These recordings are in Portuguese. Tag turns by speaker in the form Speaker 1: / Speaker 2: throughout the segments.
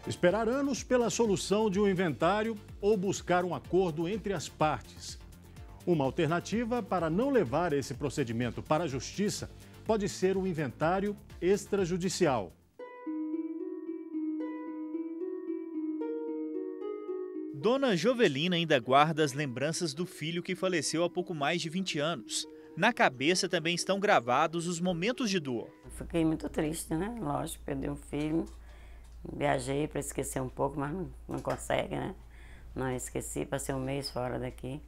Speaker 1: Esperar anos pela solução de um inventário ou buscar um acordo entre as partes. Uma alternativa para não levar esse procedimento para a justiça pode ser um inventário extrajudicial.
Speaker 2: Dona Jovelina ainda guarda as lembranças do filho que faleceu há pouco mais de 20 anos. Na cabeça também estão gravados os momentos de dor.
Speaker 3: Fiquei muito triste, né? Lógico, perdi um filho. Viajei para esquecer um pouco, mas não consegue, né? Não esqueci, passei um mês fora daqui.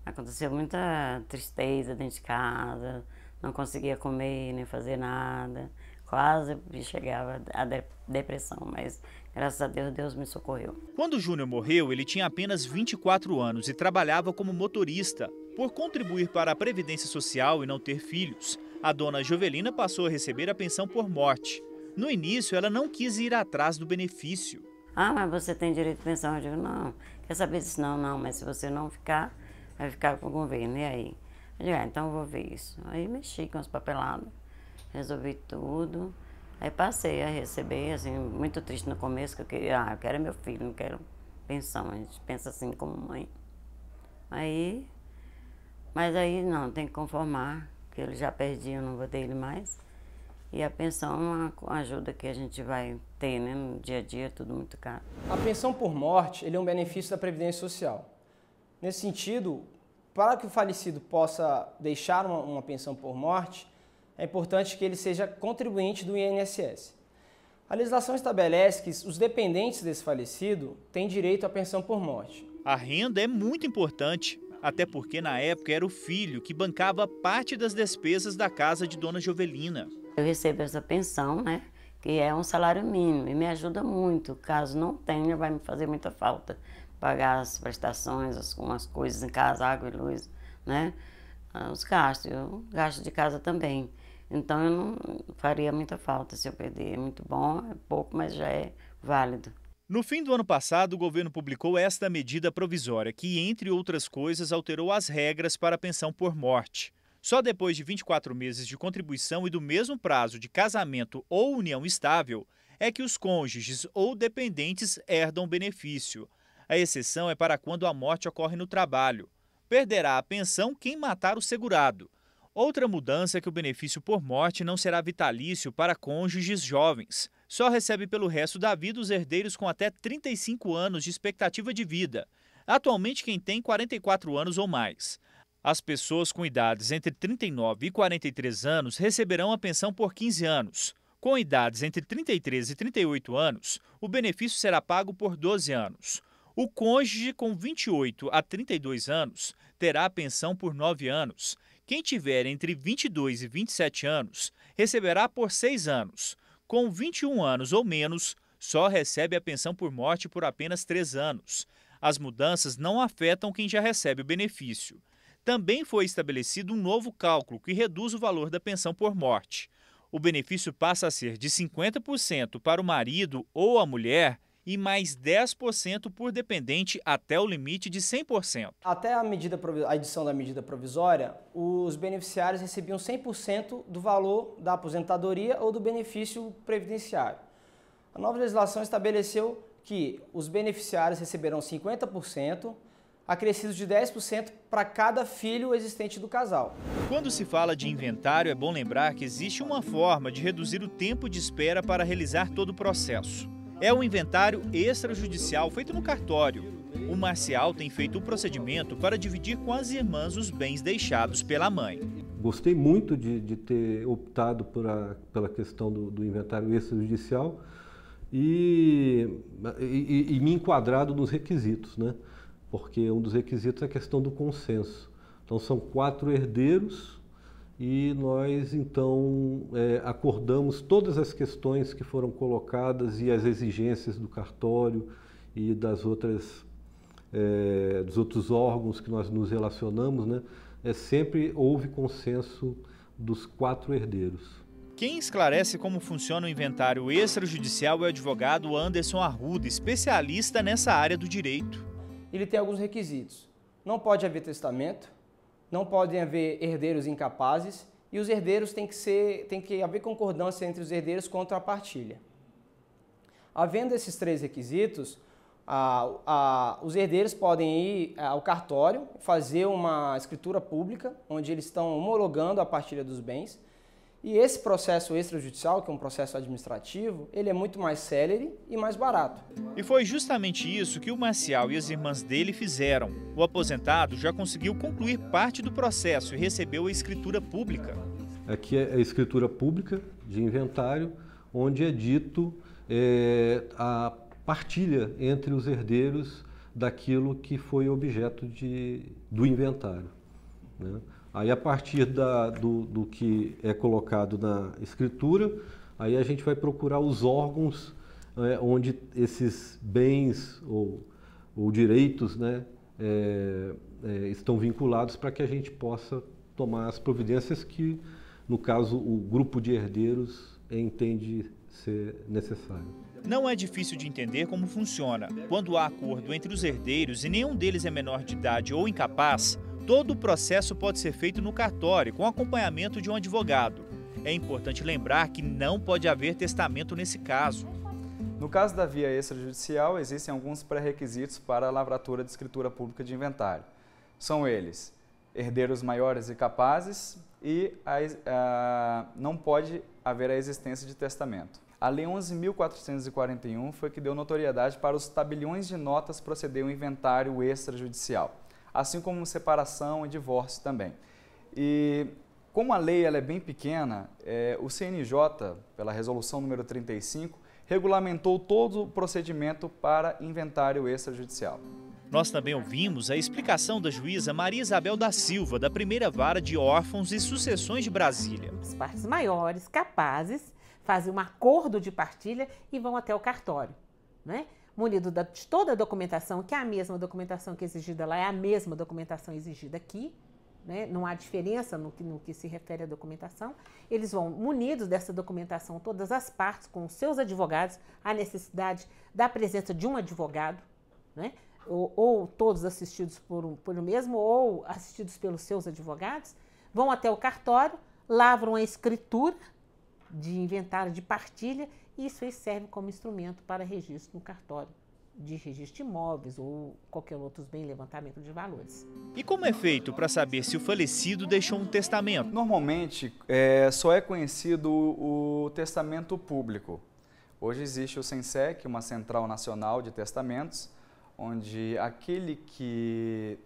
Speaker 3: Aconteceu muita tristeza dentro de casa, não conseguia comer nem fazer nada. Quase chegava a depressão, mas graças a Deus, Deus me socorreu.
Speaker 2: Quando Júnior morreu, ele tinha apenas 24 anos e trabalhava como motorista. Por contribuir para a Previdência Social e não ter filhos, a dona Jovelina passou a receber a pensão por morte. No início, ela não quis ir atrás do benefício.
Speaker 3: Ah, mas você tem direito à pensão? Eu digo, não. Quer saber disso? Não, mas se você não ficar, vai ficar com o governo. E aí? Eu digo, então eu vou ver isso. Aí mexi com as papeladas, resolvi tudo. Aí passei a receber, assim, muito triste no começo, que eu quero meu filho, não quero pensão. A gente pensa assim como mãe. Mas aí não, tem que conformar, que ele já perdi, eu não vou ter ele mais. E a pensão é uma ajuda que a gente vai ter, né, no dia a dia, tudo muito caro.
Speaker 4: A pensão por morte ele é um benefício da Previdência Social. Nesse sentido, para que o falecido possa deixar uma pensão por morte, é importante que ele seja contribuinte do INSS. A legislação estabelece que os dependentes desse falecido têm direito à pensão por morte.
Speaker 2: A renda é muito importante, até porque na época era o filho que bancava parte das despesas da casa de Dona Jovelina.
Speaker 3: Eu recebo essa pensão, né, que é um salário mínimo e me ajuda muito. Caso não tenha, vai me fazer muita falta pagar as prestações, algumas coisas em casa, água e luz, né, os gastos, eu gasto de casa também. Então eu não faria muita falta se eu perder. É muito bom, é pouco, mas já é válido.
Speaker 2: No fim do ano passado, o governo publicou esta medida provisória que, entre outras coisas, alterou as regras para a pensão por morte. Só depois de 24 meses de contribuição e do mesmo prazo de casamento ou união estável é que os cônjuges ou dependentes herdam benefício. A exceção é para quando a morte ocorre no trabalho. Perderá a pensão quem matar o segurado. Outra mudança é que o benefício por morte não será vitalício para cônjuges jovens. Só recebe pelo resto da vida os herdeiros com até 35 anos de expectativa de vida. Atualmente, quem tem 44 anos ou mais. As pessoas com idades entre 39 e 43 anos receberão a pensão por 15 anos. Com idades entre 33 e 38 anos, o benefício será pago por 12 anos. O cônjuge com 28 a 32 anos terá a pensão por 9 anos. Quem tiver entre 22 e 27 anos receberá por 6 anos. Com 21 anos ou menos, só recebe a pensão por morte por apenas 3 anos. As mudanças não afetam quem já recebe o benefício. Também foi estabelecido um novo cálculo que reduz o valor da pensão por morte. O benefício passa a ser de 50% para o marido ou a mulher e mais 10% por dependente até o limite de 100%.
Speaker 4: Até a edição da medida provisória, os beneficiários recebiam 100% do valor da aposentadoria ou do benefício previdenciário. A nova legislação estabeleceu que os beneficiários receberão 50%, acrescidos de 10% para cada filho existente do casal.
Speaker 2: Quando se fala de inventário, é bom lembrar que existe uma forma de reduzir o tempo de espera para realizar todo o processo. É o inventário extrajudicial feito no cartório. O Marcial tem feito o procedimento para dividir com as irmãs os bens deixados pela mãe.
Speaker 5: Gostei muito de ter optado pela questão do inventário extrajudicial e me enquadrado nos requisitos, né? Porque um dos requisitos é a questão do consenso. Então são 4 herdeiros e nós então acordamos todas as questões que foram colocadas e as exigências do cartório e dos outros órgãos que nós nos relacionamos, né? Sempre houve consenso dos 4 herdeiros.
Speaker 2: Quem esclarece como funciona o inventário extrajudicial é o advogado Anderson Arruda, especialista nessa área do direito.
Speaker 4: Ele tem alguns requisitos. Não pode haver testamento, não podem haver herdeiros incapazes e os herdeiros tem que haver concordância entre os herdeiros contra a partilha. Havendo esses 3 requisitos, os herdeiros podem ir ao cartório, fazer uma escritura pública, onde eles estão homologando a partilha dos bens. E esse processo extrajudicial, que é um processo administrativo, ele é muito mais célere e mais barato.
Speaker 2: E foi justamente isso que o Marcial e as irmãs dele fizeram. O aposentado já conseguiu concluir parte do processo e recebeu a escritura pública.
Speaker 5: Aqui é a escritura pública de inventário, onde é dito a partilha entre os herdeiros daquilo que foi objeto do inventário, né? Aí, a partir do que é colocado na escritura, aí a gente vai procurar os órgãos onde esses bens ou direitos, né, estão vinculados, para que a gente possa tomar as providências que, no caso, o grupo de herdeiros entende ser necessário.
Speaker 2: Não é difícil de entender como funciona. Quando há acordo entre os herdeiros e nenhum deles é menor de idade ou incapaz, todo o processo pode ser feito no cartório, com acompanhamento de um advogado. É importante lembrar que não pode haver testamento nesse caso.
Speaker 6: No caso da via extrajudicial, existem alguns pré-requisitos para a lavratura de escritura pública de inventário. São eles: herdeiros maiores e capazes e não pode haver a existência de testamento. A Lei 11.441 foi que deu notoriedade para os tabeliões de notas proceder ao inventário extrajudicial, assim como separação e divórcio também. E como a lei ela é bem pequena, o CNJ, pela resolução número 35, regulamentou todo o procedimento para inventário extrajudicial.
Speaker 2: Nós também ouvimos a explicação da juíza Maria Isabel da Silva, da Primeira Vara de Órfãos e Sucessões de Brasília.
Speaker 7: As partes maiores, capazes, fazem um acordo de partilha e vão até o cartório, né? Munido de toda a documentação, que é a mesma documentação que é exigida lá, é a mesma documentação exigida aqui, né? Não há diferença no que se refere à documentação. Eles vão munidos dessa documentação, todas as partes, com os seus advogados, a necessidade da presença de um advogado, né? Ou todos assistidos por o mesmo, ou assistidos pelos seus advogados, vão até o cartório, lavram a escritura de inventário de partilha, e isso aí serve como instrumento para registro no cartório de registro de imóveis ou qualquer outro bem, levantamento de valores.
Speaker 2: E como é feito para saber se o falecido deixou um testamento?
Speaker 6: Normalmente, só é conhecido o testamento público. Hoje existe o SENSEC, uma Central Nacional de Testamentos, onde aquele que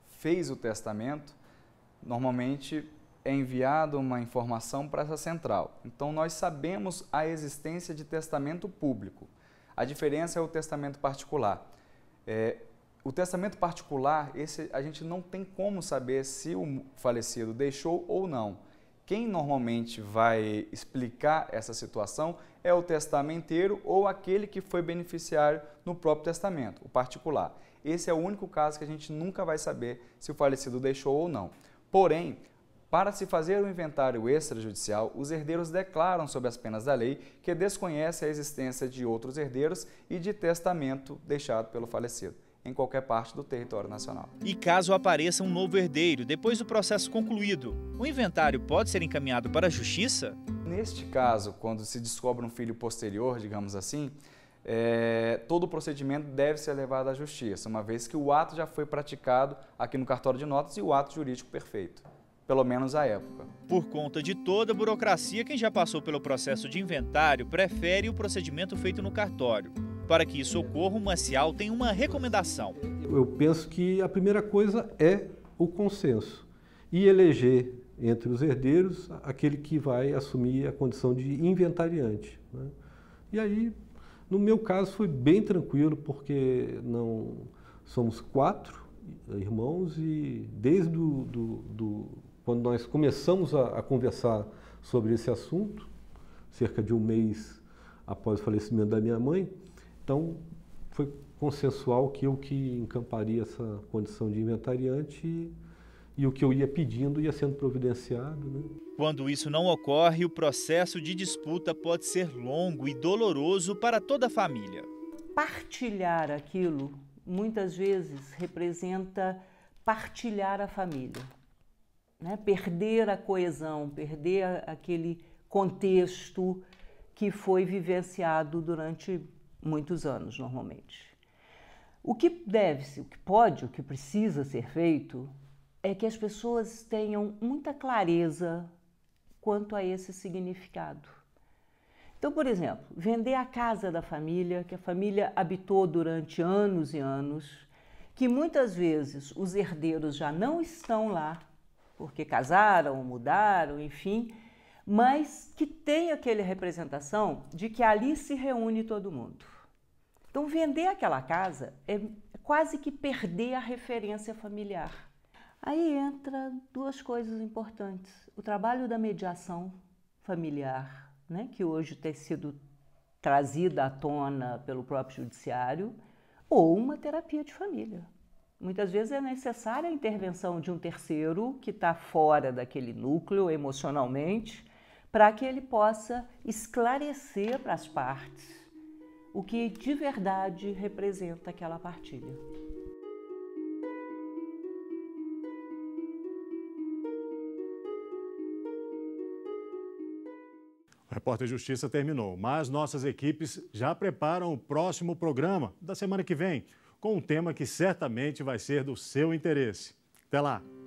Speaker 6: fez o testamento, normalmente é enviado uma informação para essa central. Então, nós sabemos a existência de testamento público. A diferença é o testamento particular. O testamento particular, a gente não tem como saber se o falecido deixou ou não. Quem normalmente vai explicar essa situação é o testamenteiro ou aquele que foi beneficiário no próprio testamento, o particular. Esse é o único caso que a gente nunca vai saber se o falecido deixou ou não. Porém, para se fazer o inventário extrajudicial, os herdeiros declaram sob as penas da lei que desconhecem a existência de outros herdeiros e de testamento deixado pelo falecido, em qualquer parte do território nacional.
Speaker 2: E caso apareça um novo herdeiro, depois do processo concluído, o inventário pode ser encaminhado para a Justiça?
Speaker 6: Neste caso, quando se descobre um filho posterior, digamos assim, todo o procedimento deve ser levado à Justiça, uma vez que o ato já foi praticado aqui no cartório de notas e o ato jurídico perfeito, pelo menos à época.
Speaker 2: Por conta de toda a burocracia, quem já passou pelo processo de inventário prefere o procedimento feito no cartório. Para que isso ocorra, o Marcial tem uma recomendação.
Speaker 5: Eu penso que a primeira coisa é o consenso e eleger entre os herdeiros aquele que vai assumir a condição de inventariante, né? E aí, no meu caso, foi bem tranquilo, porque somos 4 irmãos e desde quando nós começamos a conversar sobre esse assunto, cerca de um mês após o falecimento da minha mãe, então foi consensual que eu que encamparia essa condição de inventariante e o que eu ia pedindo ia sendo providenciado, né?
Speaker 2: Quando isso não ocorre, o processo de disputa pode ser longo e doloroso para toda a família.
Speaker 8: Partilhar aquilo, muitas vezes, representa partilhar a família, né? Perder a coesão, perder aquele contexto que foi vivenciado durante muitos anos normalmente. O que deve-se, o que pode, o que precisa ser feito é que as pessoas tenham muita clareza quanto a esse significado. Então, por exemplo, vender a casa da família, que a família habitou durante anos e anos, que muitas vezes os herdeiros já não estão lá, porque casaram, mudaram, enfim, mas que tem aquela representação de que ali se reúne todo mundo. Então, vender aquela casa é quase que perder a referência familiar. Aí entra duas coisas importantes. O trabalho da mediação familiar, né, que hoje tem sido trazida à tona pelo próprio judiciário, ou uma terapia de família. Muitas vezes é necessária a intervenção de um terceiro que está fora daquele núcleo emocionalmente, para que ele possa esclarecer para as partes o que de verdade representa aquela partilha.
Speaker 1: O Repórter Justiça terminou, mas nossas equipes já preparam o próximo programa da semana que vem, com um tema que certamente vai ser do seu interesse. Até lá!